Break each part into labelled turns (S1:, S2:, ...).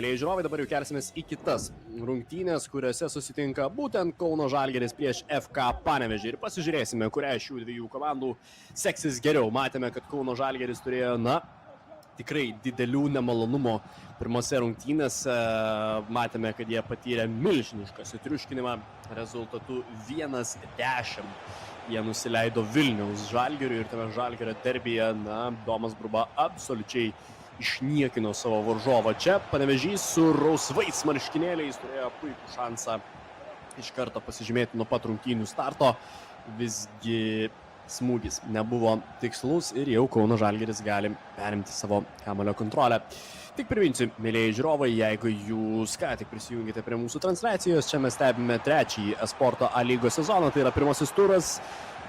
S1: Žiūrovai, dabar jau kelsimės į kitas rungtynės, kuriuose susitinka būtent Kauno Žalgiris prieš FK Panevėžį. Ir pasižiūrėsime, kuria šių dviejų komandų seksis geriau. Matėme, kad Kauno Žalgiris turėjo, tikrai didelių nemalonumo pirmose rungtynėse. Matėme, kad jie patyrė milžinišką sutriuškinimą rezultatu 1-10. Jie nusileido Vilniaus Žalgiriui ir tame Žalgirio derbyje, Domas Burba absoliučiai išniekino savo varžovą. Čia Panevėžys su rausvais marškinėliais turėjo puikų šansą iš karto pasižymėti nuo pat rungtynių starto. Visgi smūgis nebuvo tikslus ir jau Kauno Žalgiris gali perimti savo kamuolio kontrolę. Tik priminsiu, mėlėjai žiūrovai, jeigu jūs ką tik prisijungite prie mūsų transliacijos, čia mes stebime trečiąjį eSporto A lygos sezoną, tai yra pirmasis turas.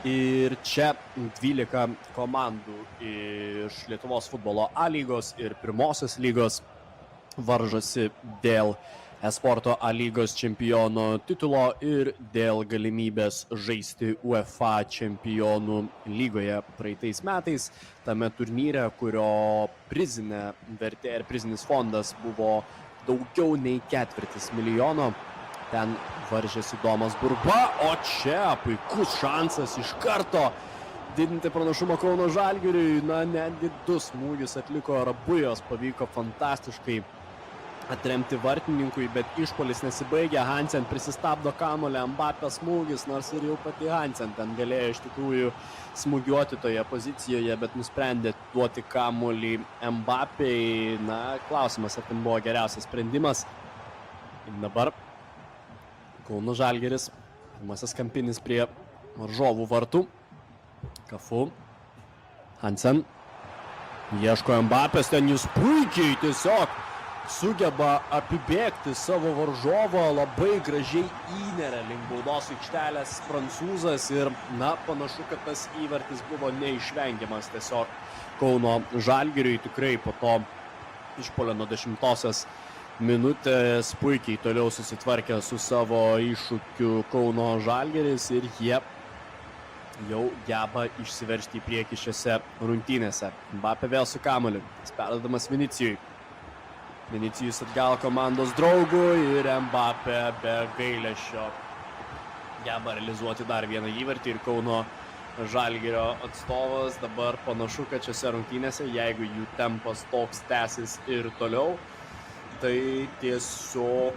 S1: Ir čia 12 komandų iš Lietuvos futbolo A lygos ir pirmosios lygos varžosi dėl eSporto A lygos čempiono titulo ir dėl galimybės žaisti UEFA čempionų lygoje praeitais metais. Tame turnyre, kurio prizinė vertė ir prizinis fondas buvo daugiau nei 250 000 000. Ten varžėsi Domas Burba, o čia puikus šansas iš karto didinti pranašumą Kauno Žalgiriui. Netgi 2 smūgius atliko ir abu jos pavyko fantastiškai atremti vartininkui, bet išpuolis nesibaigė. Hansen prisistabdo kamuolį, Mbappės smūgis, nors ir jau pati Hansen ten galėjo iš tikrųjų smūgiuoti toje pozicijoje, bet nusprendė duoti kamuolį Mbappei. Klausimas, ar ten buvo geriausias sprendimas. Ir dabar Kauno Žalgiris, pirmasis kampinis prie varžovų vartų. Cafu, Hansen, ieško Mbappės, ten jis puikiai tiesiog sugeba apibėgti savo varžovą, labai gražiai įneria link baudos aikštelės prancūzas ir, panašu, kad tas įvartis buvo neišvengiamas tiesiog Kauno Žalgiriui. Tikrai po to išpuolio nuo 10-osios minutės puikiai toliau susitvarkė su savo iššūkiu Kauno Žalgiris ir jie jau geba išsiveržti į priekį šiose rungtynėse. Mbappė vėl su kamuoliu, perdamas Vinicijui. Vinicijus atgal komandos draugui ir Mbappė be gailesčio geba realizuoti dar vieną įvartį ir Kauno Žalgirio atstovas dabar panašu, kad šiose rungtynėse, jeigu jų tempas toks tęsis ir toliau, tai tiesiog,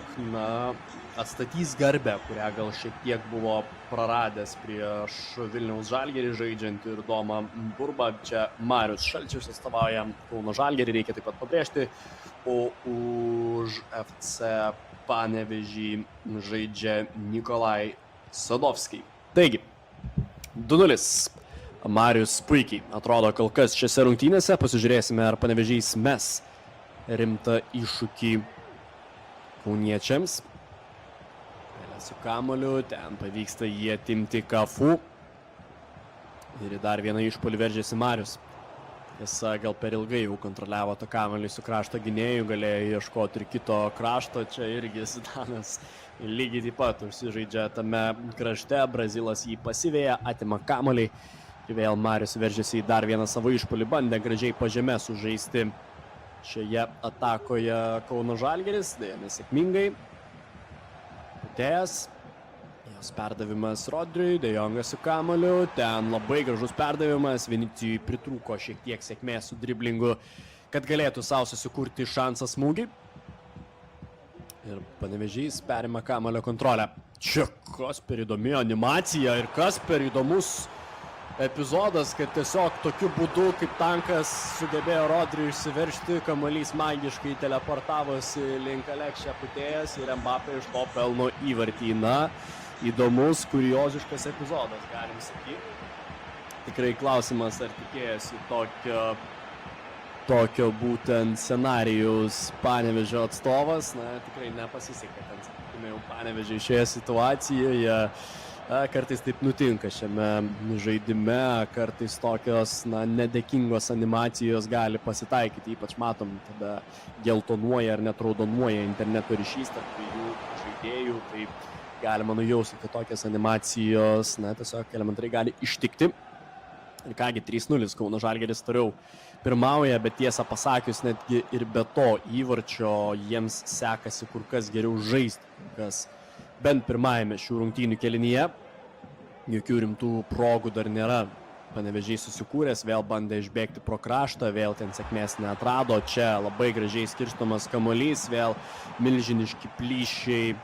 S1: atstatys garbę, kurią gal šiek tiek buvo praradęs prieš Vilniaus Žalgirį žaidžiant ir Domą Burbą. Čia Marius Šalčius atstovauja Kauno Žalgirį, reikia taip pat pabrėžti, o už FC Panevėžį žaidžia Nikolai Sadovskiai. Taigi, 2-0. Marius puikiai atrodo kol kas šiose rungtynėse. Pasižiūrėsime, ar Panevėžys mes rimtą iššūkį kauniečiams. Pelė su kamuoliu, ten pavyksta jį atimti Cafu. Ir į dar vieną išpuolį veržėsi Marius. Tiesa, gal per ilgai jau kontroliavo tą kamuolį su krašto gynėju, galėjo ieškoti ir kito krašto. Čia irgi Zidanas lygiai taip pat užsižaidžia tame krašte. Brazilas jį pasivėja, atima kamuolį. Ir vėl Marius veržėsi į dar vieną savo išpuolį, bandė gražiai po žeme sužaisti šioje atakoje Kauno Žalgiris, dėja nesėkmingai. Putėjas, jos perdavimas Rodriui, De Jongas su kamuoliu, ten labai gražus perdavimas, Vinicijui pritrūko šiek tiek sėkmės su driblingu, kad galėtų savo susikurti šansą smūgį. Ir Panevėžys perima kamuolio kontrolę. Čia kas per įdomi animacija ir kas per įdomus epizodas, kad tiesiog tokiu būdu, kaip tankas sugebėjo Rodriui išsiveržti, kamuolys magiškai teleportavosi link Alekšė Putėjas ir Mbappė iš to pelno įvartį. Įdomus, kurioziškas epizodas, galim sakyti. Tikrai klausimas, ar tikėjosi tokio būtent scenarijaus Panevėžio atstovas. Tikrai nepasisekė ten, sakykime, jau Panevėžio šioje situacijoje. Kartais taip nutinka šiame žaidime, kartais tokios nedėkingos animacijos gali pasitaikyti, ypač matom, tada geltonuoja ar net raudonuoja interneto ryšys tarp dviejų žaidėjų, tai galima nujausti, kad tokios animacijos tiesiog elementariai gali ištikti. Ir kągi, 3-0 Kauno Žalgiris toliau pirmauja, bet tiesą pasakius, netgi ir be to įvarčio jiems sekasi kur kas geriau žaisti, kas bent pirmajame šių rungtynių kėlinyje. Jokių rimtų progų dar nėra. Panevėžiai susikūręs, vėl bandė išbėgti pro kraštą, vėl ten sėkmės neatrado. Čia labai gražiai skirstomas kamuolys, vėl milžiniški plyšiai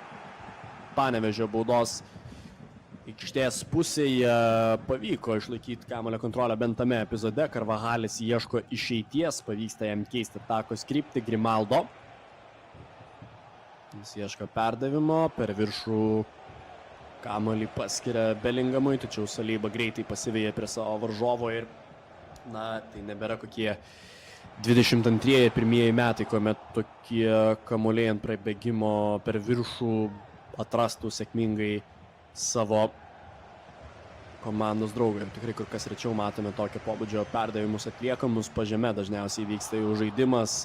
S1: Panevėžio baudos aikštės pusėje. Pavyko išlaikyti kamuolio kontrolę bent tame epizode. Carvajalis ieško išeities, pavyksta jam keisti atakos kryptį. Grimaldo. Jis ieško perdavimo, per viršų kamuolį paskiria Bellingamui, tačiau Salyba greitai pasiveja prie savo varžovo ir, tai nebėra kokie 22 pirmieji metai, kuomet tokie kamuoliai ant prabėgimo per viršų atrastų sėkmingai savo komandos draugą. Ir tikrai kur kas rečiau matome tokio pobūdžio perdavimus atliekamus, po žeme dažniausiai vyksta jau žaidimas,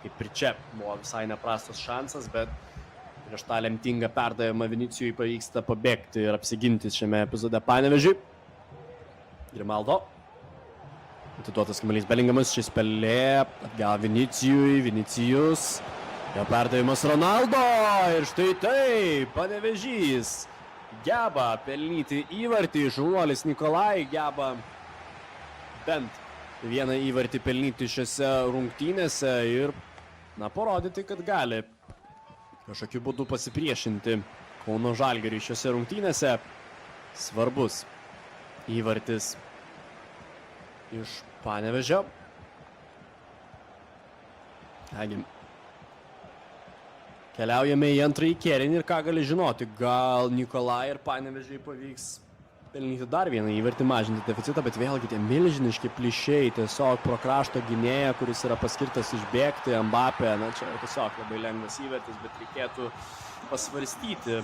S1: kaip ir čia buvo visai neprastas šansas, bet prieš tą lemtingą perdavimą Vinicijui pavyksta pabėgti ir apsiginti šiame epizode Panevėžiui. Grimaldo. Atiduotas kamuolys Bellingamas, šis pelė, atgal Vinicijui, Vinicijus. Jo perdavimas Ronaldo ir štai taip, Panevėžys geba pelnyti įvartį, žunuolis Nikolai geba bent vieną įvartį pelnyti šiose rungtynėse ir, parodyti, kad gali kažkokiu būdu pasipriešinti Kauno Žalgiriui šiose rungtynėse. Svarbus įvartis iš Panevėžio. Kągi, keliaujame į antrąjį kėlinį ir ką gali žinoti, gal Nikolai ir Panevėžiui pavyks pelnyti dar vieną įvartį, mažinti deficitą, bet vėlgi tie milžiniški plyšiai, tiesiog pro krašto gynėją, kuris yra paskirtas išbėgti, Mbappé, čia tiesiog labai lengvas įvartis, bet reikėtų pasvarstyti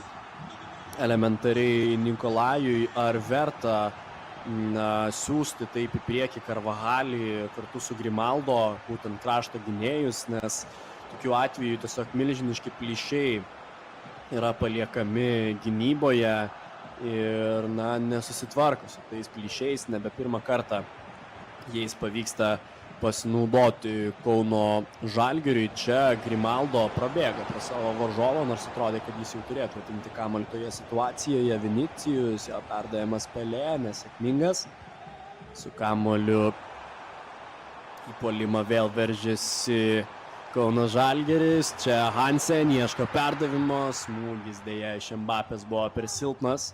S1: elementariai Nikolajui, ar verta siūsti taip į priekį Carvajalį kartu su Grimaldo, būtent krašto gynėjus, nes tokiu atveju tiesiog milžiniški plyšiai yra paliekami gynyboje ir, nesusitvarko su tais plyšiais, nebe pirmą kartą jais pavyksta pasinaudoti Kauno Žalgiriui. Čia Grimaldo prabėga prie savo varžovo, nors atrodė, kad jis jau turėtų atimti kamuolį toje situacijoje. Vinicijus, jo perdavimas Pelė, nesėkmingas. Su kamuoliu į puolimą vėl veržėsi Kauno Žalgiris. Čia Hansen ieško perdavimo, smūgis dėja iš Mbappės buvo per silpnas.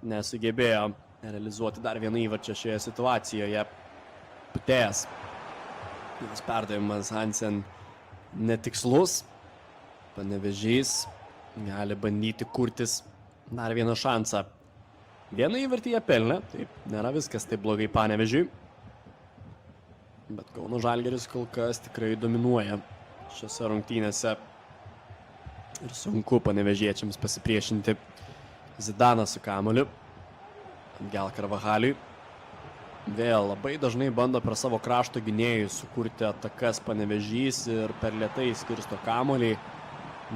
S1: Nesugebėjo realizuoti dar vieną įvarčio šioje situacijoje. Putėjas. Jos perdavimas Hansen netikslus. Panevėžys gali bandyti kurtis dar vieną šansą. Vieną įvartį jie pelnė, taip, nėra viskas taip blogai Panevėžiui. Bet Kauno Žalgiris kol kas tikrai dominuoja šiose rungtynėse. Ir sunku panevėžiečiams pasipriešinti. Zidanas su kamuoliu. Atgal Carvajaliui. Vėl labai dažnai bando per savo krašto gynėjus sukurti atakas Panevėžys ir per lėtai skirsto kamuolį.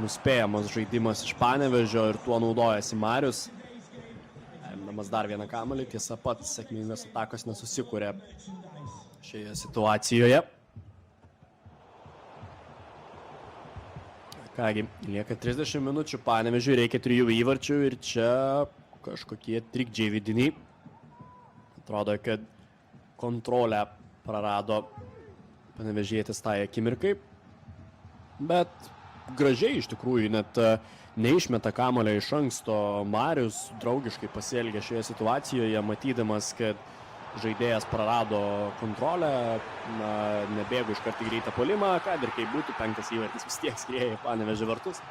S1: Nuspėjamas žaidimas iš Panevėžio ir tuo naudojasi Marius. Paimdamas dar vieną kamuolį, tiesa pats sėkmingos atakos nesusikūrė šioje situacijoje. Kągi, lieka 30 minučių Panevėžiui, reikia 3 įvarčių ir čia kažkokie trikdžiai vidiniai. Atrodo, kad kontrolę prarado panevėžietis tai akimirkai. Bet gražiai iš tikrųjų, net neišmeta kamuolio iš anksto. Marius draugiškai pasielgė šioje situacijoje, matydamas, kad žaidėjas prarado kontrolę, nebėgo iš karto į greitą puolimą, kad ir kaip būtų, 5 įvartis vis tiek skrieja į Panevėžio vartus.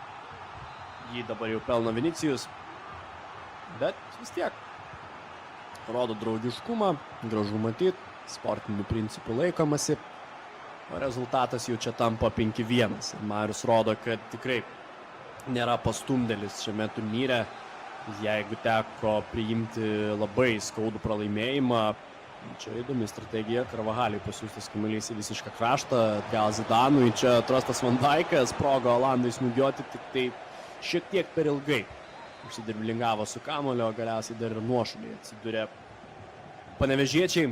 S1: Jį dabar jau pelno Vinicijus, bet vis tiek rodo draugiškumą, gražu matyti, sportinių principų laikomasi, o rezultatas jau čia tampa 5-1. Marius rodo, kad tikrai nėra pastumdėlis šiame turnyre, jeigu teko priimti labai skaudų pralaimėjimą. Čia įdomi strategija, Carvajaliui pasiūstas kamuolys į visišką kraštą, atgal Zidanui, čia atrastas Van Dijkas, proga Olandui smūgiuoti, tik tai šiek tiek per ilgai. Užsidirblingavo su kamuolio, galiausiai dar ir nuošaliai atsidūrė panevėžiečiai.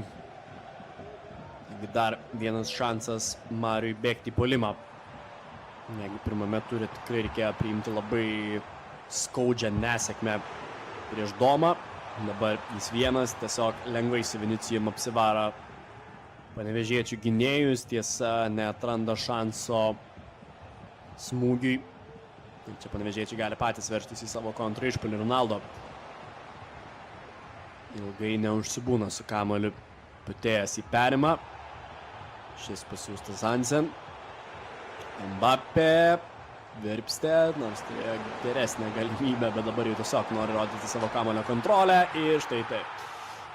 S1: Taigi dar vienas šansas Mariui bėgti į puolimą. Jeigu pirmame ture tikrai reikėjo priimti labai skaudžią nesėkmę prieš Domą. Dabar jis vienas, tiesiog lengvai su Vinicijum apsivaro panevėžiečių gynėjus, tiesa neatranda šanso smūgiui. Tai čia panevėžiečiai gali patys veržtis į savo kontrą išpuolį. Ronaldo ilgai neužsibūna su kamuoliu, putėjęs į perimą. Šis pasiūstas Hansen. Mbappé virpstė, nors turėjo geresnę galimybę, bet dabar jau tiesiog nori rodyti savo kamuolio kontrolę. Ir štai taip.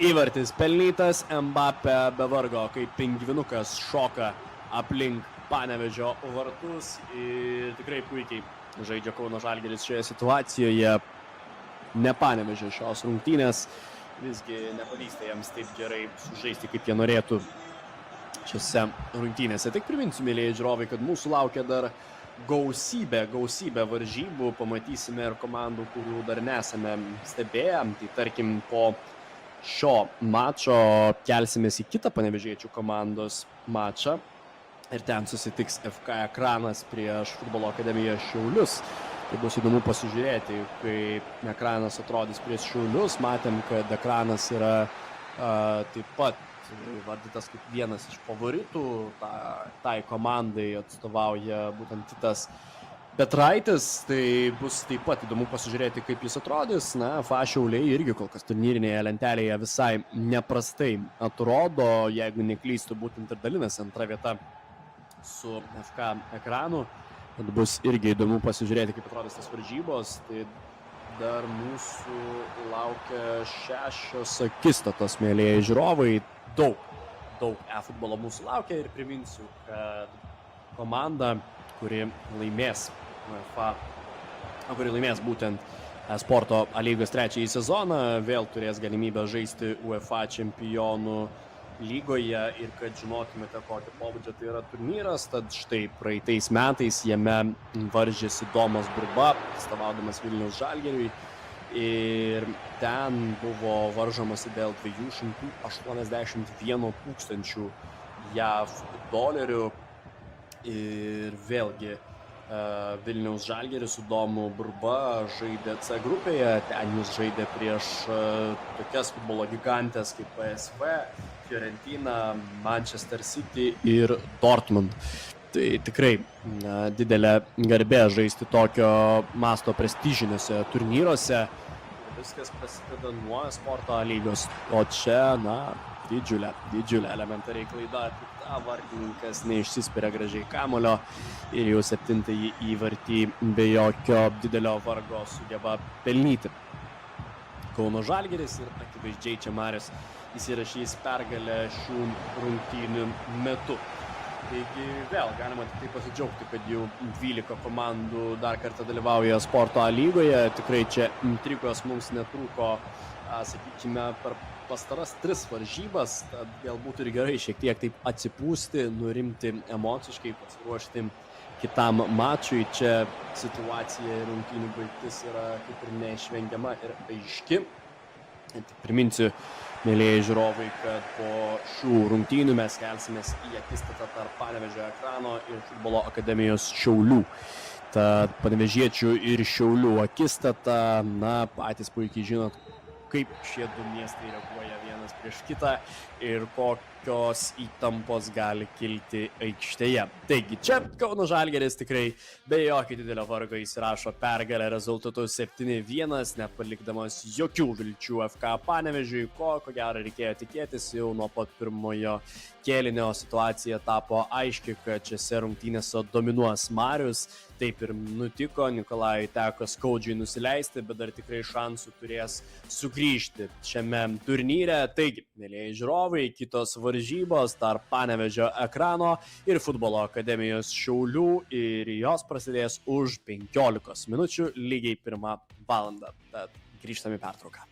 S1: Įvartis pelnytas, Mbappé be vargo, kaip pingvinukas šoka aplink Panevėžio vartus. Ir tikrai puikiai žaidžia Kauno Žalgiris šioje situacijoje. Ne Panevėžio šios rungtynės. Visgi nepavyksta jiems taip gerai sužaisti, kaip jie norėtų šiose rungtynėse. Tik priminsiu, mėlyje žiūrovai, kad mūsų laukia dar gausybė varžybų. Pamatysime ir komandų, kurių dar nesame stebėję. Tai tarkim, po šio mačo kelsimės į kitą panevėžiečių komandos mačą. Ir ten susitiks FK Ekranas prieš Futbolo akademiją Šiaulius. Tai bus įdomu pasižiūrėti, kaip Ekranas atrodys prieš Šiaulius. Matėm, kad Ekranas yra taip pat vardytas kaip vienas iš favoritų. Tai komandai atstovauja būtent Titas Petraitis. Tai bus taip pat įdomu pasižiūrėti, kaip jis atrodys. Na, FA Šiauliai irgi kol kas turnyrinėje lentelėje visai neprastai atrodo. Jeigu neklystu, būtent ir dalinasi antra vieta su FK Ekranu. Tad bus irgi įdomu pasižiūrėti, kaip atrodys tas varžybos. Tai dar mūsų laukia 6 akistatos, mėlyje žiūrovai. Daug e-futbolo mūsų laukia ir priminsiu, kad komanda, kuri laimės būtent sporto A lygos 3 sezoną, vėl turės galimybę žaisti UEFA čempionų lygoje. Ir kad žinotumėte, kokio pobūdžio tai yra turnyras, tad štai praeitais metais jame varžėsi Domas Burba, atstovaudamas Vilniaus Žalgiriui. Ir ten buvo varžomasi dėl 281 tūkstančių JAV dolerių. Ir vėlgi Vilniaus Žalgiris su Domu Burba žaidė C grupėje. Ten jis žaidė prieš tokias futbolo gigantės kaip PSV, Fiorentina, Manchester City ir Dortmund. Tai tikrai didelė garbė žaisti tokio masto prestižiniuose turnyruose. Viskas prasideda nuo sporto A lygos. O čia, didžiulė elementariai klaida atlikta. Vartininkas neišsispiria gražiai kamuolio ir jau 7-ąjį įvartį be jokio didelio vargo sugeba pelnyti Kauno Žalgiris. Ir akivaizdžiai čia Marius įsirašys pergalę šių rungtynių metu. Taigi vėl galima tik tai pasidžiaugti, kad jau 12 komandų dar kartą dalyvauja sporto A lygoje. Tikrai čia intrigos mums netrūko, sakykime, per pastaras 3 varžybas. Tad galbūt ir gerai šiek tiek taip atsipūsti, nurimti emociškai, pasiruošti kitam mačui. Čia situacija ir rungtynių baigtis yra kaip ir neišvengiama ir aiški. Tik priminsiu, mėlyje žiūrovai, kad po šių rungtynių mes kelsimės į akistatą tarp Panevėžio Ekrano ir Futbolo akademijos Šiaulių. Tad panevėžiečių ir Šiaulių akistata, patys puikiai žinot, kaip šie du miestai reaguoja vienas prieš kitą ir kokios įtampos gali kilti aikštėje. Taigi čia Kauno Žalgiris tikrai be jokio didelio vargo įsirašo pergalę rezultatu 7-1, nepalikdamas jokių vilčių FK Panevėžiui, ko gero reikėjo tikėtis. Jau nuo pat pirmojo kėlinio situacija tapo aiški, kad šiose rungtynėse dominuos Marius. Taip ir nutiko, Nikolajui teko skaudžiai nusileisti, bet dar tikrai šansų turės sugrįžti šiame turnyre. Taigi, mėlyje žiūrovai, kitos varžybos tarp Panevėžio Ekrano ir Futbolo akademijos Šiaulių ir jos prasidės už 15 minučių lygiai 1 valandą. Tad grįžtame į pertrauką.